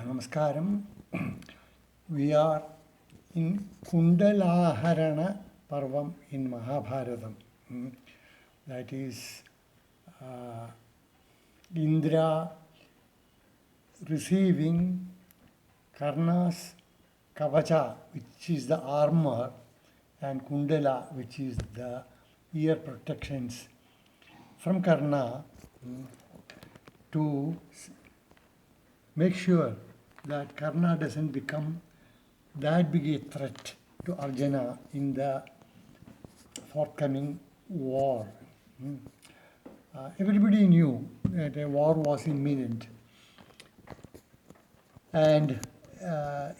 Namaskaram. We are in Kundalaharana Parvam in Mahabharatam. That is Indra receiving Karna's Kavacha, which is the armor, and Kundala, which is the ear protections, from Karna to make sure that Karna doesn't become that big a threat to Arjuna in the forthcoming war. Everybody knew that a war was imminent, and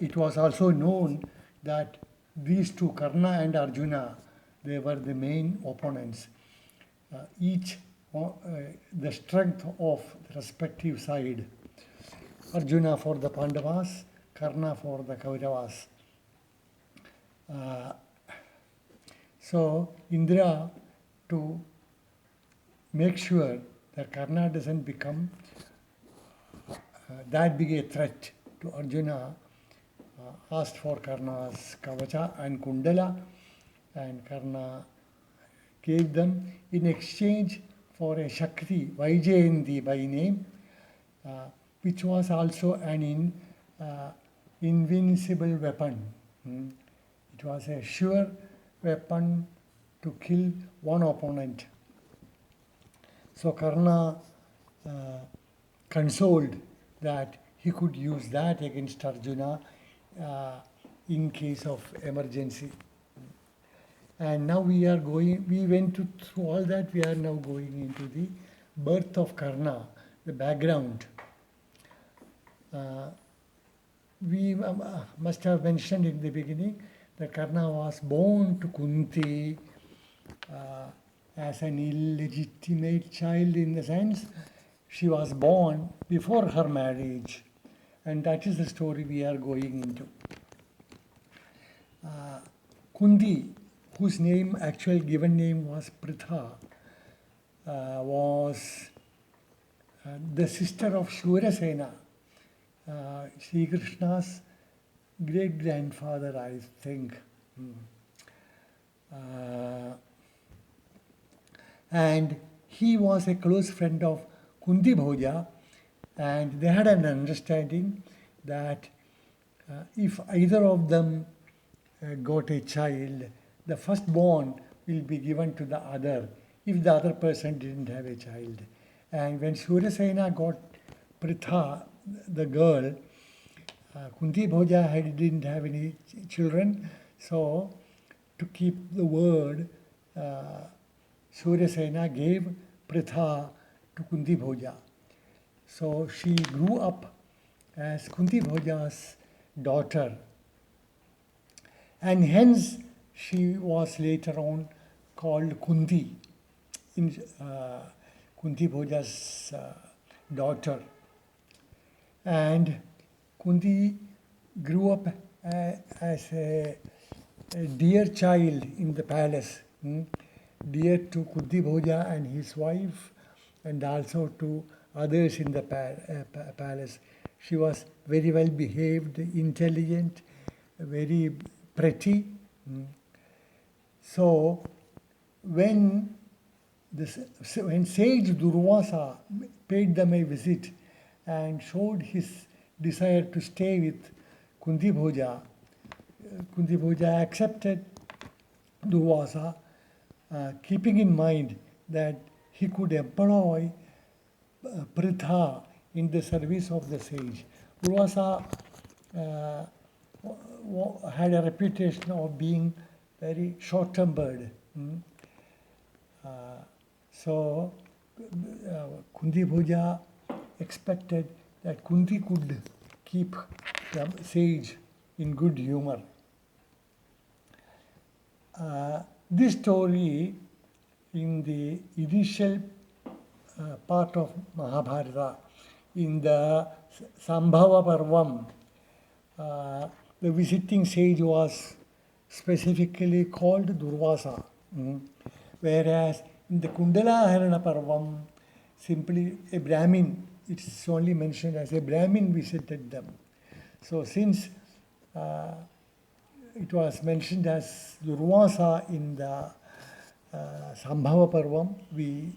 it was also known that these two, Karna and Arjuna, they were the main opponents. Each the strength of the respective side. Arjuna for the Pandavas, Karna for the Kauravas. So Indra, to make sure that Karna doesn't become that big a threat to Arjuna, asked for Karna's Kavacha and Kundala, and Karna gave them in exchange for a Shakti, Vaijayanti by name, which was also an invincible weapon. It was a sure weapon to kill one opponent. So Karna consoled that he could use that against Arjuna in case of emergency. And now we went through all that, we are now going into the birth of Karna, the background. We must have mentioned in the beginning that Karna was born to Kunti as an illegitimate child, in the sense she was born before her marriage, and that is the story we are going into. Kunti, whose actual given name was Pritha, was the sister of Shurasena, Sri Krishna's great-grandfather, I think. And he was a close friend of Kunti Bhoja, and they had an understanding that if either of them got a child, the firstborn will be given to the other if the other person didn't have a child. And when Shurasena got Pritha, the girl, Kunti Bhoja didn't have any children, so to keep the word, Shurasena gave Pritha to Kunti Bhoja. So she grew up as Kunti Bhoja's daughter, and hence she was later on called Kunti, Kunti Bhoja's daughter. And Kunti grew up as a dear child in the palace, dear to Kunti Bhoja and his wife, and also to others in the palace. She was very well behaved, intelligent, very pretty. So when sage Durvasa paid them a visit and showed his desire to stay with Kunti Bhoja, Kunti Bhoja accepted Durvasa, keeping in mind that he could employ Pritha in the service of the sage. Durvasa had a reputation of being very short-tempered. So Kunti Bhoja expected that Kunti could keep the sage in good humor. This story, in the initial part of Mahabharata, in the Sambhava Parvam, the visiting sage was specifically called Durvasa, whereas in the Kundalaharana Parvam, simply a Brahmin, it's only mentioned as a Brahmin visited them. So since it was mentioned as Durvasa in the Sambhava Parvam, we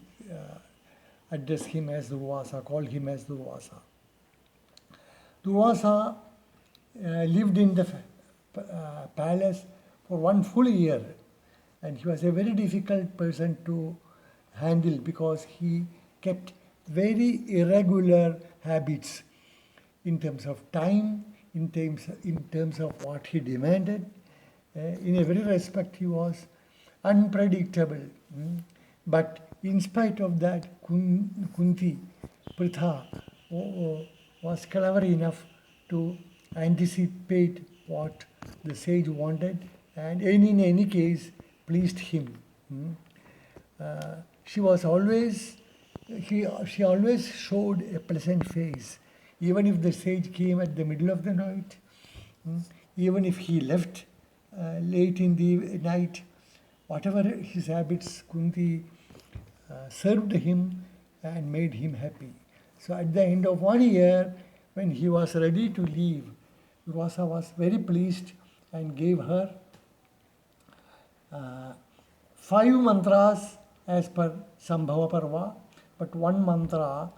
address him as Durvasa, call him as Durvasa. Durvasa lived in the palace for 1 full year, and he was a very difficult person to handle because he kept very irregular habits in terms of time, in terms of what he demanded. In every respect, he was unpredictable. But in spite of that, Kunti, Pritha, was clever enough to anticipate what the sage wanted, and in any case pleased him. She always showed a pleasant face, even if the sage came at the middle of the night, even if he left late in the night, whatever his habits, Kunti served him and made him happy. So at the end of 1 year, when he was ready to leave, Durvasa was very pleased and gave her 5 mantras as per Sambhava Parva, but 1 mantra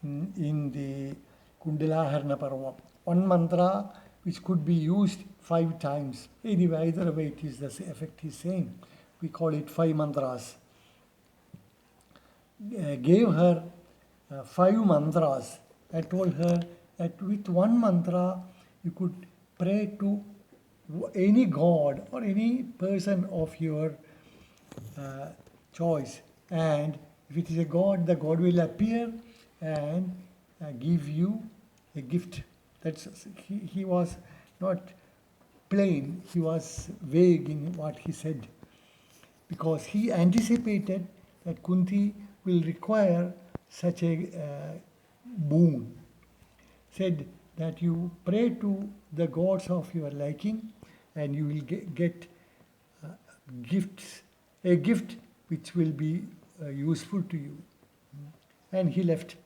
in the Kundalaharanam Parva. 1 mantra which could be used 5 times. Anyway, either way, it is the effect is same. We call it 5 mantras. Gave her 5 mantras. I told her that with 1 mantra you could pray to any god or any person of your choice, and if it is a god, the god will appear and give you a gift. He was not plain, he was vague in what he said, because he anticipated that Kunti will require such a boon. Said that you pray to the gods of your liking and you will get a gift which will be useful to you. And he left.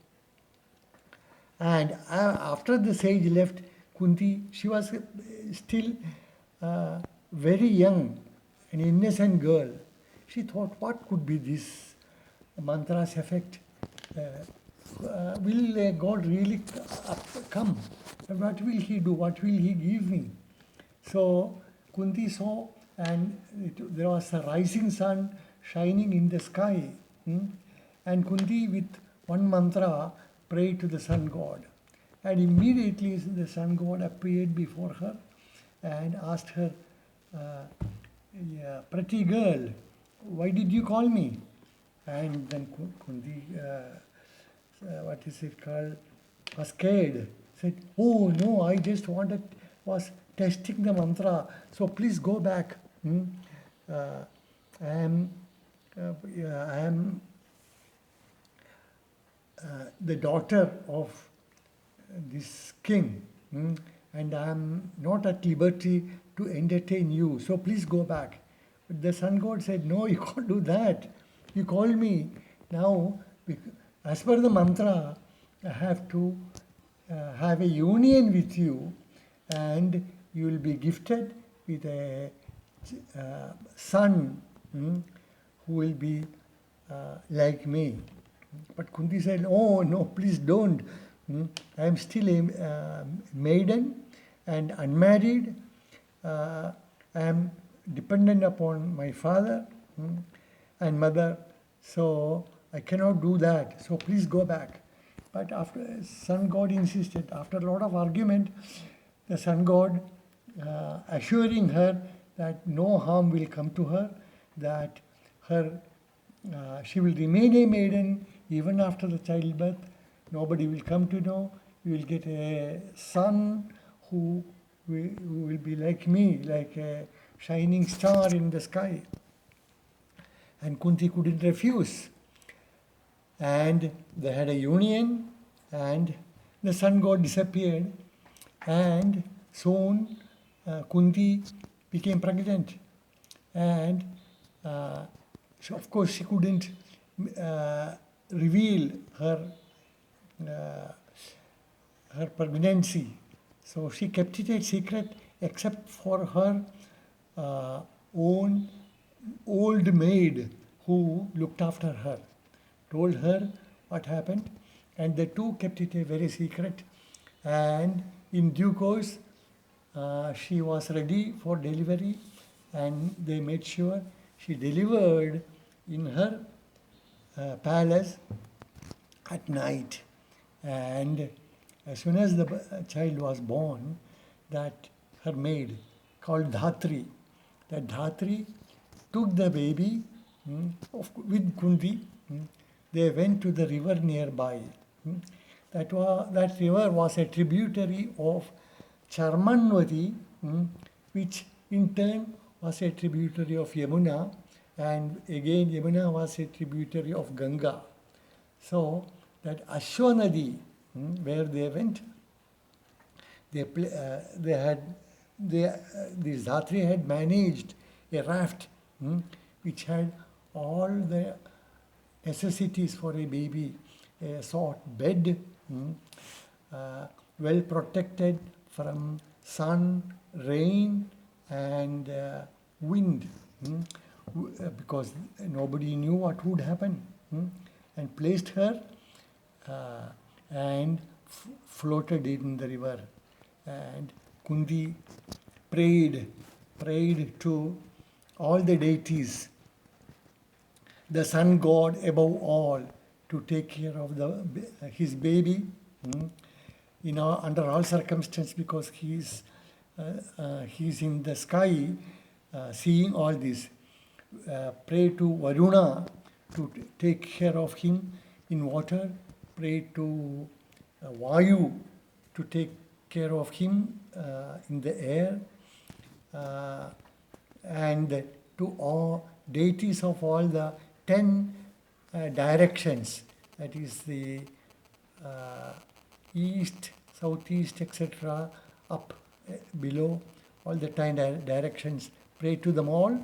And after the sage left, Kunti, she was still very young, an innocent girl. She thought, what could be this mantra's effect? Will God really come? What will he do? What will he give me? So Kunti saw, and there was a rising sun shining in the sky. And Kunti, with 1 mantra, prayed to the sun god. And immediately the sun god appeared before her and asked her, pretty girl, why did you call me? And then Kunti, was scared. Said, oh no, I just was testing the mantra, so please go back. I am the daughter of this king, and I am not at liberty to entertain you, so please go back. But the sun god said, no, you can't do that. You called me. Now, as per the mantra, I have to have a union with you, and you will be gifted with a son who will be like me. But Kunti said, oh no, please don't. I am still a maiden and unmarried. I am dependent upon my father and mother, so I cannot do that. So please go back. But after sun god insisted, after a lot of argument, the sun god assuring her that no harm will come to her, that she will remain a maiden even after the childbirth. Nobody will come to know. You will get a son who will be like me, like a shining star in the sky. And Kunti couldn't refuse. And they had a union, and the sun god disappeared, and soon Kunti became pregnant. And so of course she couldn't reveal her pregnancy. So she kept it a secret except for her uh, own old maid who looked after her. Told her what happened, and the two kept it a very secret. And in due course, she was ready for delivery, and they made sure she delivered in her palace at night. And as soon as the child was born, that her maid called Dhatri, that Dhatri took the baby with Kunti. They went to the river nearby. That river was a tributary of Charmanvati, which in turn was a tributary of Yamuna, and again Yamuna was a tributary of Ganga. So that Ashwanadi, where they went, they had the Dhatri had managed a raft which had all the necessities for a baby, a soft bed, well protected from sun, rain, and wind, because nobody knew what would happen, and placed her and floated in the river. And Kunti prayed to all the deities, the sun god above all, to take care of his baby, under all circumstances, because he's in the sky, seeing all this. Pray to Varuna to take care of him in water. Pray to Vayu to take care of him in the air, and to all deities of all the 10 directions, that is the east, southeast, etc., up, below, all the 10 directions. Pray to them all,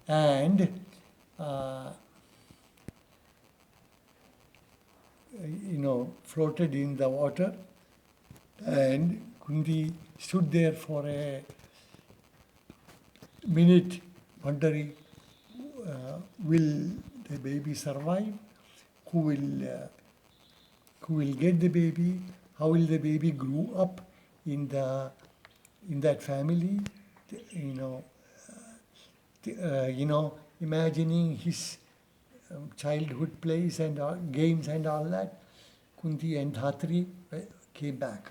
and floated in the water. And Kunti stood there for a minute wondering, will the baby survive? Who will get the baby? How will the baby grow up in that family? Imagining his childhood plays and games and all that. Kunti and Dhatri came back.